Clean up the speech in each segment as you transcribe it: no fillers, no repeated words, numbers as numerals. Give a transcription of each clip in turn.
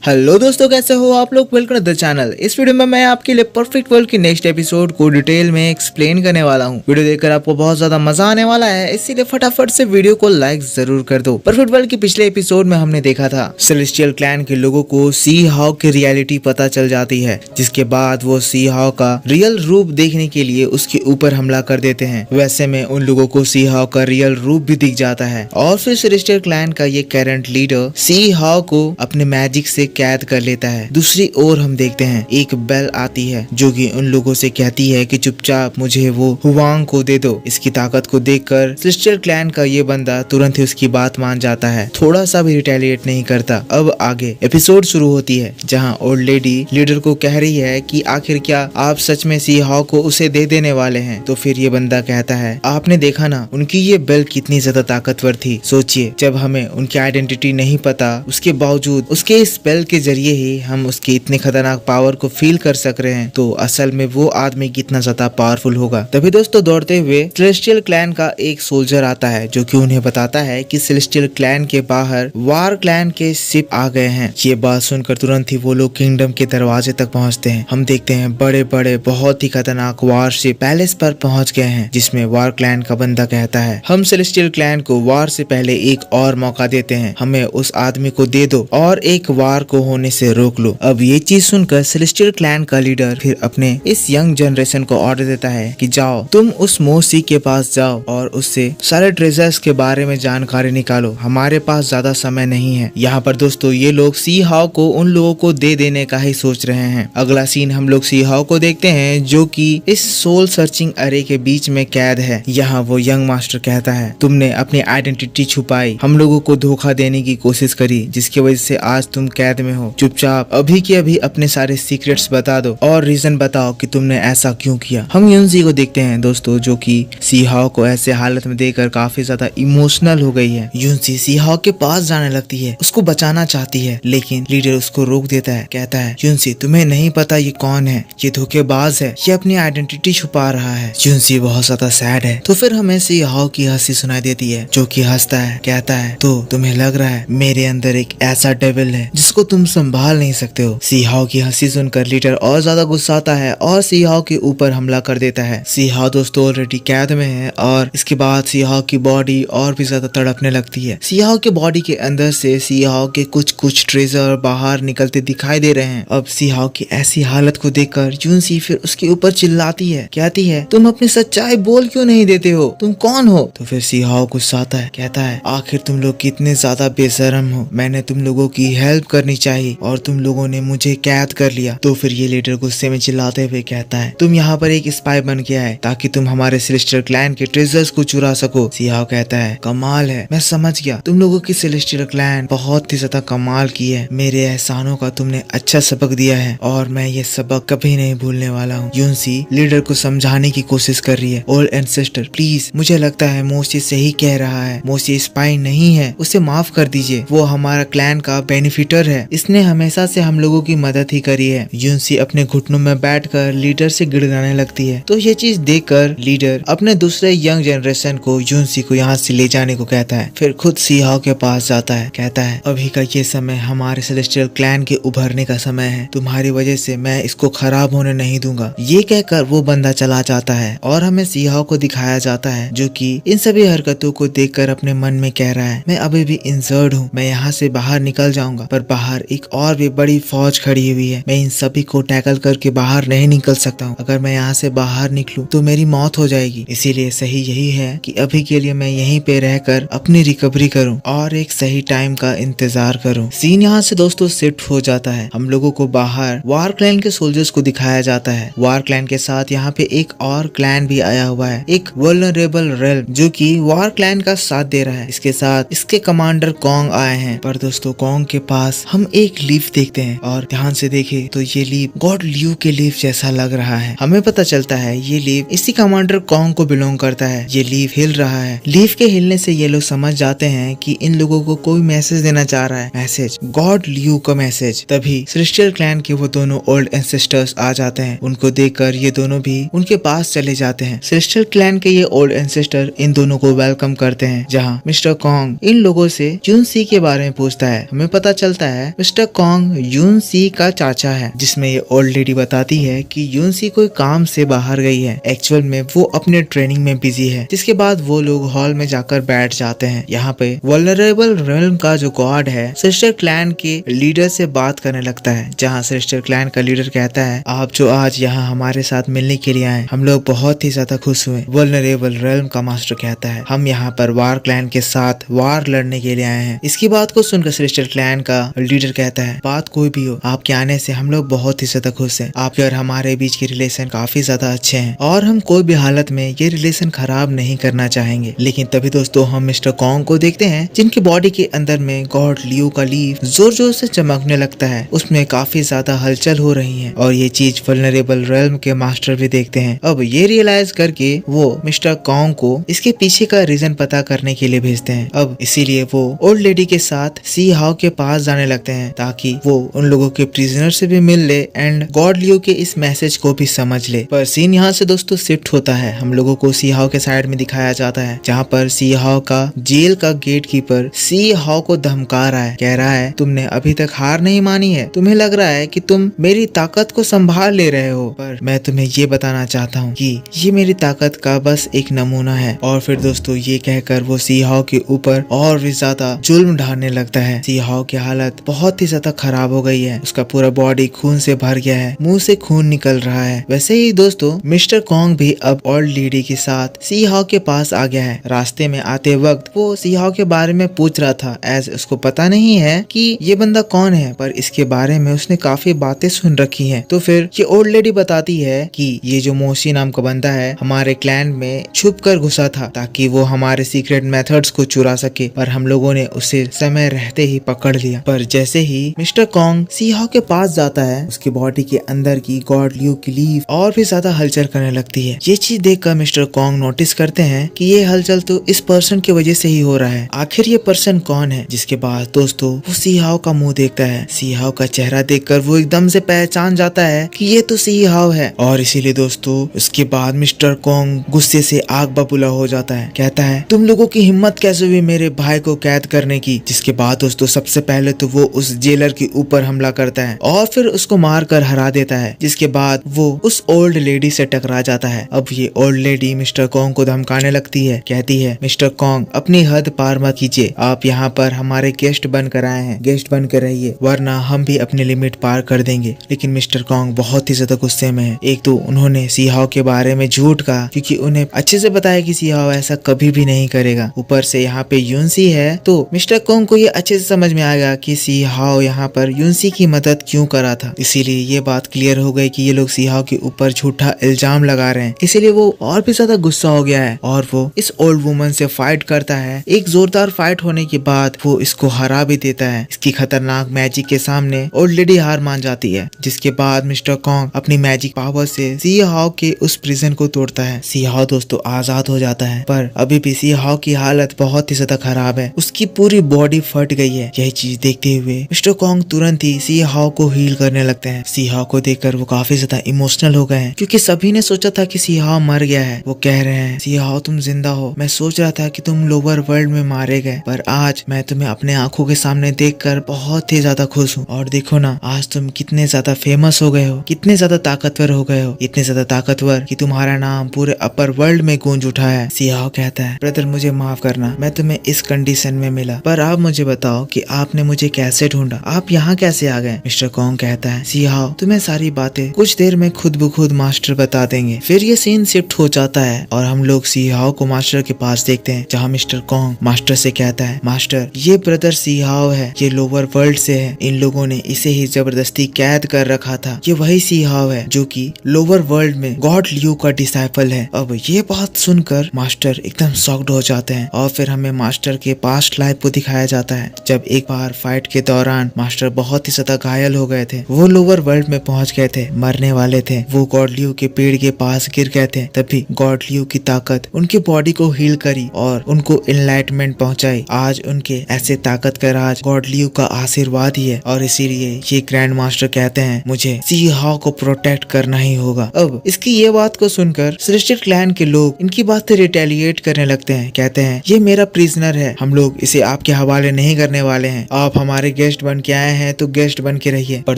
Hello दोस्तों, कैसे हो आप लोग। Welcome to the channel. इस वीडियो में मैं आपके लिए परफेक्ट वर्ल्ड की नेक्स्ट एपिसोड को डिटेल में एक्सप्लेन करने वाला हूँ। वीडियो देखकर आपको बहुत ज्यादा मजा आने वाला है, इसीलिए फटाफट से वीडियो को लाइक जरूर कर दो। परफेक्ट वर्ल्ड के पिछले एपिसोड में हमने देखा था सेलेस्टियल क्लैन के लोगों को सी हाउ की रियलिटी पता चल जाती है, जिसके बाद वो सी हाउ का रियल रूप देखने के लिए उसके ऊपर हमला कर देते हैं। वैसे में उन लोगों को सी हाउ का रियल रूप भी दिख जाता है और फिर सेलेस्टियल क्लैन का ये करंट लीडर सी हाउ को अपने मैजिक से कैद कर लेता है। दूसरी ओर हम देखते हैं एक बेल आती है जो कि उन लोगों से कहती है कि चुपचाप मुझे वो हुआंग को दे दो। इसकी ताकत को देखकर सेलेस्टियल क्लैन का ये बंदा तुरंत ही उसकी बात मान जाता है, थोड़ा सा भी रिटेलिएट नहीं करता। अब आगे एपिसोड शुरू होती है जहाँ ओल्ड लेडी लीडर को कह रही है कि आखिर क्या आप सच में सी हाउ को उसे दे देने वाले हैं। तो फिर ये बंदा कहता है आपने देखा ना उनकी ये बेल कितनी ज्यादा ताकतवर थी। सोचिए जब हमें उनकी आइडेंटिटी नहीं पता उसके बावजूद उसके इस बेल के जरिए ही हम उसके इतने खतरनाक पावर को फील कर सक रहे हैं, तो असल में वो आदमी कितना ज्यादा पावरफुल होगा। तभी दोस्तों दौड़ते हुए सेलेस्टियल क्लैन का एक सोल्जर आता है जो कि उन्हें बताता है कि सेलेस्टियल क्लैन के बाहर वार क्लैन के शिप आ गए हैं। ये बात सुनकर तुरंत ही वो लोग किंगडम के दरवाजे तक पहुंचते हैं। हम देखते हैं बड़े बड़े बहुत ही खतरनाक वार शिप पैलेस पर पहुंच गए हैं, जिसमें वार क्लैन का बंदा कहता है हम सेलेस्टियल क्लैन को वार से पहले एक और मौका देते हैं, हमें उस आदमी को दे दो और एक वार को होने से रोक लो। अब ये चीज सुनकर सेलेस्टियल क्लैन का लीडर फिर अपने इस यंग जनरेशन को ऑर्डर देता है कि जाओ तुम उस मोसी के पास जाओ और उससे सारे ट्रेजर्स के बारे में जानकारी निकालो, हमारे पास ज्यादा समय नहीं है। यहाँ पर दोस्तों ये लोग सी हाउ को उन लोगों को दे देने का ही सोच रहे हैं। अगला सीन हम लोग सी हाउ को देखते हैं जो कि इस सोल सर्चिंग अरे के बीच में कैद है। यहाँ वो यंग मास्टर कहता है तुमने अपनी आइडेंटिटी छुपाई, हम लोगों को धोखा देने की कोशिश करी, जिसकी वजह से आज तुम कैद में हो। चुपचाप अभी के अभी अपने सारे सीक्रेट्स बता दो और रीजन बताओ कि तुमने ऐसा क्यों किया। हम युनसी को देखते हैं दोस्तों जो कि सी हाउ को ऐसे हालत में देखकर काफी ज्यादा इमोशनल हो गई है। युनसी सी हाउ के पास जाने लगती है, उसको बचाना चाहती है, लेकिन लीडर उसको रोक देता है। कहता है युनसी तुम्हें नहीं पता ये कौन है, ये धोखेबाज है, ये अपनी आइडेंटिटी छुपा रहा है। युनसी बहुत ज्यादा सैड है। तो फिर हमें सी हाउ की हंसी सुनाई देती है जो कि हंसता है, कहता है तो तुम्हें लग रहा है मेरे अंदर एक ऐसा डेविल है जिसको तुम संभाल नहीं सकते हो। सी हाउ की हंसी सुनकर लीडर और ज्यादा गुस्साता है और सी हाउ के ऊपर हमला कर देता है। सी हाउ दोस्तों ऑलरेडी कैद में है और इसके बाद सी हाउ की बॉडी और भी ज्यादा तड़पने लगती है। सी हाउ के बॉडी के अंदर से सी हाउ के कुछ ट्रेजर बाहर निकलते दिखाई दे रहे हैं। अब सी हाउ की ऐसी हालत को देखकर युनसी फिर उसके ऊपर चिल्लाती है, कहती है तुम अपनी सच्चाई बोल क्यों नहीं देते हो, तुम कौन हो। तो फिर सी हाउ गुस्साता है, कहता है आखिर तुम लोग कितने ज्यादा बेशरम हो, मैंने तुम लोगों की हेल्प करनी चाहिए और तुम लोगों ने मुझे कैद कर लिया। तो फिर ये लीडर गुस्से में चिल्लाते हुए कहता है तुम यहाँ पर एक स्पाई बन गया है ताकि तुम हमारे सेलेस्टियल क्लैन के ट्रेजर्स को चुरा सको। सी हाउ कहता है कमाल है, मैं समझ गया, तुम लोगों की सेलेस्टियल क्लैन बहुत ही ज्यादा कमाल की है, मेरे एहसानों का तुमने अच्छा सबक दिया है और मैं ये सबक कभी नहीं भूलने वाला हूँ। युनसी लीडर को समझाने की कोशिश कर रही है, ओल्ड एंसेस्टर प्लीज, मुझे लगता है मोसी सही कह रहा है, मोसी स्पाई नहीं है, उसे माफ कर दीजिए, वो हमारा क्लैन का बेनिफिटर है, इसने हमेशा से हम लोगों की मदद ही करी है। युनसी अपने घुटनों में बैठकर लीडर से गिड़गिड़ाने लगती है। तो ये चीज देखकर लीडर अपने दूसरे यंग जनरेशन को युनसी को यहाँ से ले जाने को कहता है, फिर खुद सी हाउ के पास जाता है, कहता है अभी का ये समय हमारे सेलेस्टियल क्लैन के उभरने का समय है, तुम्हारी वजह से मैं इसको खराब होने नहीं दूंगा। ये कहकर वो बंदा चला जाता है और हमें सी हाउ को दिखाया जाता है जो कि इन सभी हरकतों को देखकर अपने मन में कह रहा है मैं अभी भी इंजर्ड हूँ, मैं यहाँ से बाहर निकल जाऊंगा, पर बाहर एक और भी बड़ी फौज खड़ी हुई है, मैं इन सभी को टैकल करके बाहर नहीं निकल सकता हूँ, अगर मैं यहाँ से बाहर निकलूं तो मेरी मौत हो जाएगी, इसीलिए सही यही है कि अभी के लिए मैं यहीं पे रहकर अपनी रिकवरी करूँ और एक सही टाइम का इंतजार करूँ। सीन यहाँ से दोस्तों शिफ्ट हो जाता है, हम लोगों को बाहर वार क्लैन के सोल्जर्स को दिखाया जाता है। वार क्लैन के साथ यहाँ पे एक और क्लैन भी आया हुआ है, एक वल्नरेबल रेल्म जो कि वार क्लैन का साथ दे रहा है। इसके साथ इसके कमांडर कॉन्ग आए हैं, पर दोस्तों कॉन्ग के पास हम एक लीफ देखते हैं और ध्यान से देखे तो ये लीफ गॉड लियू के लीफ जैसा लग रहा है। हमें पता चलता है ये लीफ इसी कमांडर कॉन्ग को बिलोंग करता है। ये लीफ हिल रहा है, लीफ के हिलने से ये लोग समझ जाते हैं कि इन लोगों को कोई मैसेज देना चाह रहा है, मैसेज गॉड लियू का मैसेज। तभी सेलेस्टियल क्लैन के वो दोनों ओल्ड एंसेस्टर्स आ जाते हैं, उनको देखकर ये दोनों भी उनके पास चले जाते हैं। सेलेस्टियल क्लैन के ये ओल्ड एंसेस्टर इन दोनों को वेलकम करते हैं, जहाँ मिस्टर कॉन्ग इन लोगों से युनसी के बारे में पूछता है। हमें पता चलता है मिस्टर कॉन्ग यून सी का चाचा है, जिसमें ये ओल्ड लेडी बताती है कि यून सी कोई काम से बाहर गई है। एक्चुअल में वो अपने ट्रेनिंग में बिजी है। जिसके बाद वो लोग हॉल में जाकर बैठ जाते हैं। यहाँ पे वल्नरेबल रेल्म का जो गॉड है सिस्टर क्लैन के लीडर से बात करने लगता है, जहाँ सिस्टर क्लैन का लीडर कहता है, आप जो आज यहाँ हमारे साथ मिलने के लिए आए, हम लोग बहुत ही ज्यादा खुश हुए। वल्नरेबल रेल्म का मास्टर कहता है, हम यहाँ पर वार क्लैन के साथ वार लड़ने के लिए आए हैं। इसकी बात को सुनकर सिस्टर क्लैन का लीडर कहता है, बात कोई भी हो, आपके आने से हम लोग बहुत ही ज्यादा खुश हैं। आपके और हमारे बीच के रिलेशन काफी ज्यादा अच्छे हैं और हम कोई भी हालत में ये रिलेशन खराब नहीं करना चाहेंगे। लेकिन तभी दोस्तों हम मिस्टर कॉन्ग को देखते हैं, जिनकी बॉडी के अंदर में गॉड लियो का लीफ जोर जोर से चमकने लगता है। उसमें काफी ज्यादा हलचल हो रही है और ये चीज वल्नरेबल रेल्म के मास्टर भी देखते हैं। अब ये रियलाइज करके वो मिस्टर कॉन्ग को इसके पीछे का रीजन पता करने के लिए भेजते हैं। अब इसीलिए वो ओल्ड लेडी के साथ सी हाउ के पास जाने लगते हैं, ताकि वो उन लोगों के प्रिजनर से भी मिल ले एंड गॉड लियो के इस मैसेज को भी समझ ले। पर सीन यहाँ से दोस्तों शिफ्ट होता है। हम लोगों को सी हाउ के साइड में दिखाया जाता है, जहाँ पर सी हाउ का जेल का गेट कीपर सी हाउ को धमका रहा है, कह रहा है, तुमने अभी तक हार नहीं मानी है, तुम्हें लग रहा है कि तुम मेरी ताकत को संभाल ले रहे हो, पर मैं तुम्हें ये बताना चाहता हूँ कि ये मेरी ताकत का बस एक नमूना है। और फिर दोस्तों ये कहकर वो सी हाउ के ऊपर और भी ज्यादा जुल्म ढाने लगता है। सी हाउ की हालत बहुत ही ज्यादा खराब हो गई है, उसका पूरा बॉडी खून से भर गया है, मुंह से खून निकल रहा है। वैसे ही दोस्तों मिस्टर कॉन्ग भी अब ओल्ड लेडी के साथ सी हाउ के पास आ गया है। रास्ते में आते वक्त वो सी हाउ के बारे में पूछ रहा था, एज उसको पता नहीं है कि ये बंदा कौन है, पर इसके बारे में उसने काफी बातें सुन रखी हैं। तो फिर ये ओल्ड लेडी बताती है कि ये जो मोशी नाम का बंदा है हमारे क्लैन में छुप कर घुसा था, ताकि वो हमारे सीक्रेट मेथड्स को चुरा सके, पर हम लोगों ने उसे समय रहते ही पकड़ लिया। पर जैसे ही मिस्टर कॉन्ग सी हाउ के पास जाता है, उसकी बॉडी के अंदर की गॉड लियो की लीफ और भी ज्यादा हलचल करने लगती है। ये चीज देखकर मिस्टर कॉन्ग नोटिस करते हैं कि ये हलचल तो इस पर्सन की वजह से ही हो रहा है, आखिर ये पर्सन कौन है। जिसके बाद दोस्तों वो सी हाउ का मुंह देखता है। सी हाउ का चेहरा देखकर वो एकदम से पहचान जाता है कि ये तो सी हाउ है। और इसीलिए दोस्तों उसके बाद मिस्टर कॉन्ग गुस्से से आग बबूला हो जाता है, कहता है, तुम लोगों की हिम्मत कैसे हुई मेरे भाई को कैद करने की। जिसके बाद दोस्तों सबसे पहले तो वो उस जेलर के ऊपर हमला करता है और फिर उसको मार कर हरा देता है। जिसके बाद वो उस ओल्ड लेडी से टकरा जाता है। अब ये ओल्ड लेडी मिस्टर कॉन्ग को धमकाने लगती है, कहती है, मिस्टर कॉन्ग अपनी हद पार मत कीजिए, आप यहाँ पर हमारे गेस्ट बनकर आए हैं, गेस्ट बनकर रहिए, वरना हम भी अपनी लिमिट पार कर देंगे। लेकिन मिस्टर कॉन्ग बहुत ही ज्यादा गुस्से में है। एक तो उन्होंने सी हाउ के बारे में झूठ कहा, क्योंकि उन्हें अच्छे से बताया कि सी हाउ ऐसा कभी भी नहीं करेगा। ऊपर से यहाँ पे यूनसी है, तो मिस्टर कॉन्ग को ये अच्छे से समझ में आएगा कि सी हाउ यहाँ पर यूनसी की मदद क्यों करा था। इसीलिए ये बात क्लियर हो गई कि ये लोग सी हाउ के ऊपर झूठा इल्जाम लगा रहे हैं। इसीलिए वो और भी ज्यादा गुस्सा हो गया है और वो इस ओल्ड वुमन से फाइट करता है। एक जोरदार फाइट होने के बाद वो इसको हरा भी देता है। इसकी खतरनाक मैजिक के सामने ओल्ड लेडी हार मान जाती है। जिसके बाद मिस्टर कॉन्ग अपनी मैजिक पावर से सी हाउ के उस प्रिजन को तोड़ता है। सी हाउ दोस्तों आजाद हो जाता है, पर अभी भी सी हाउ की हालत बहुत ही ज्यादा खराब है, उसकी पूरी बॉडी फट गई है। यही चीज देखते हुए मिस्टर कॉन्ग तुरंत ही सी हाउ को हील करने लगते हैं। सी हाउ को देखकर वो काफी ज्यादा इमोशनल हो गए हैं, क्योंकि सभी ने सोचा था कि सी हाउ मर गया है। वो कह रहे हैं, सी हाउ तुम जिंदा हो, मैं सोच रहा था कि तुम लोअर वर्ल्ड में मारे गए, पर आज मैं तुम्हें अपने आंखों के सामने देखकर बहुत ही ज्यादा खुश हूँ। और देखो ना, आज तुम कितने ज्यादा फेमस हो गए हो, कितने ज्यादा ताकतवर हो गए हो, इतने ज्यादा ताकतवर कि तुम्हारा नाम पूरे अपर वर्ल्ड में गूंज उठा है। सी हाउ कहता है, ब्रदर मुझे माफ करना, मैं तुम्हें इस कंडीशन में मिला, पर आप मुझे बताओ कि आपने मुझे कैसे ढूंढा, आप यहाँ कैसे आ गए। मिस्टर कॉन्ग कहता है, सी हाउ तुम्हें सारी बातें कुछ देर में खुद ब खुद मास्टर बता देंगे। फिर ये सीन शिफ्ट हो जाता है और हम लोग सी हाउ को मास्टर के पास देखते हैं, जहाँ मिस्टर कॉन्ग मास्टर से कहता है, मास्टर ये ब्रदर सी हाउ है, ये लोअर वर्ल्ड से है, इन लोगों ने इसे ही जबरदस्ती कैद कर रखा था। ये वही सी हाउ है जो कि लोअर वर्ल्ड में गॉड लियो का डिसाइपल है। अब ये बात सुनकर मास्टर एकदम शॉक्ड हो जाते हैं और फिर हमें मास्टर के पास्ट लाइफ को दिखाया जाता है, जब एक बार फाइट के दौरान मास्टर बहुत ही ज्यादा घायल हो गए थे। वो लोअर वर्ल्ड में पहुंच गए थे, मरने वाले थे। वो गॉड लियो के पेड़ के पास गिर गए थे, तभी गॉड लियो की ताकत उनकी बॉडी को हील करी और उनको एनलाइटमेंट पहुंचाई। आज उनके ऐसे ताकत का राज गॉड लियो का आशीर्वाद ही है और इसीलिए ये ग्रैंड मास्टर कहते हैं मुझे सी हाउ को प्रोटेक्ट करना ही होगा। अब इसकी ये बात को सुनकर सेलेस्टियल क्लैन के लोग इनकी बात से रिटेलिएट करने लगते हैं, कहते हैं ये मेरा प्रिजनर है, हम लोग इसे आपके हवाले नहीं करने वाले हैं, आप हमारे गेस्ट बन के आए हैं तो गेस्ट बन के रहिए। पर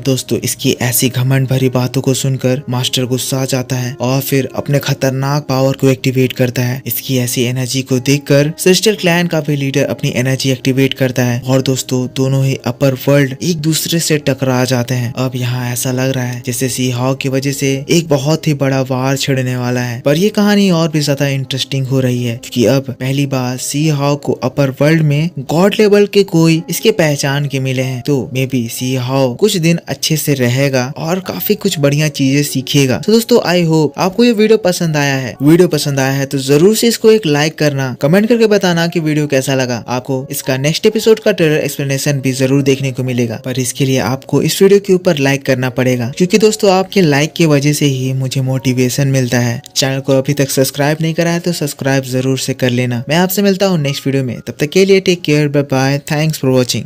दोस्तों इसकी ऐसी घमंड भरी बातों को सुनकर मास्टर गुस्सा आ जाता है और फिर अपने खतरनाक पावर को एक्टिवेट करता है। इसकी ऐसी एनर्जी को देखकर सेलेस्टियल क्लैन का भी लीडर अपनी एनर्जी एक्टिवेट करता है और दोस्तों दोनों ही अपर वर्ल्ड एक दूसरे से टकरा जाते हैं। अब यहाँ ऐसा लग रहा है जैसे सी हॉक की वजह से एक बहुत ही बड़ा वार छिड़ने वाला है। पर ये कहानी और भी ज्यादा इंटरेस्टिंग हो रही है क्योंकि अब पहली बार सी हॉक को अपर वर्ल्ड में गॉड लेवल के कोई इसके पहचान के मिले हैं। तो मे बी सी हॉक कुछ दिन अच्छे से रहेगा और काफी कुछ बढ़िया चीजें सीखेगा। तो दोस्तों आई होप आपको ये वीडियो पसंद आया है। वीडियो पसंद आया है तो जरूर से इसको एक लाइक करना, कमेंट करके बताना कि वीडियो कैसा लगा। आपको इसका नेक्स्ट एपिसोड का ट्रेलर एक्सप्लेनेशन भी जरूर देखने को मिलेगा, पर इसके लिए आपको इस वीडियो के ऊपर लाइक करना पड़ेगा क्योंकि दोस्तों आपके लाइक की वजह से ही मुझे मोटिवेशन मिलता है। चैनल को अभी तक सब्सक्राइब नहीं करा है तो सब्सक्राइब जरूर से कर लेना। मैं आपसे मिलता हूँ नेक्स्ट वीडियो में, तब तक के लिए take care, bye bye, thanks for watching.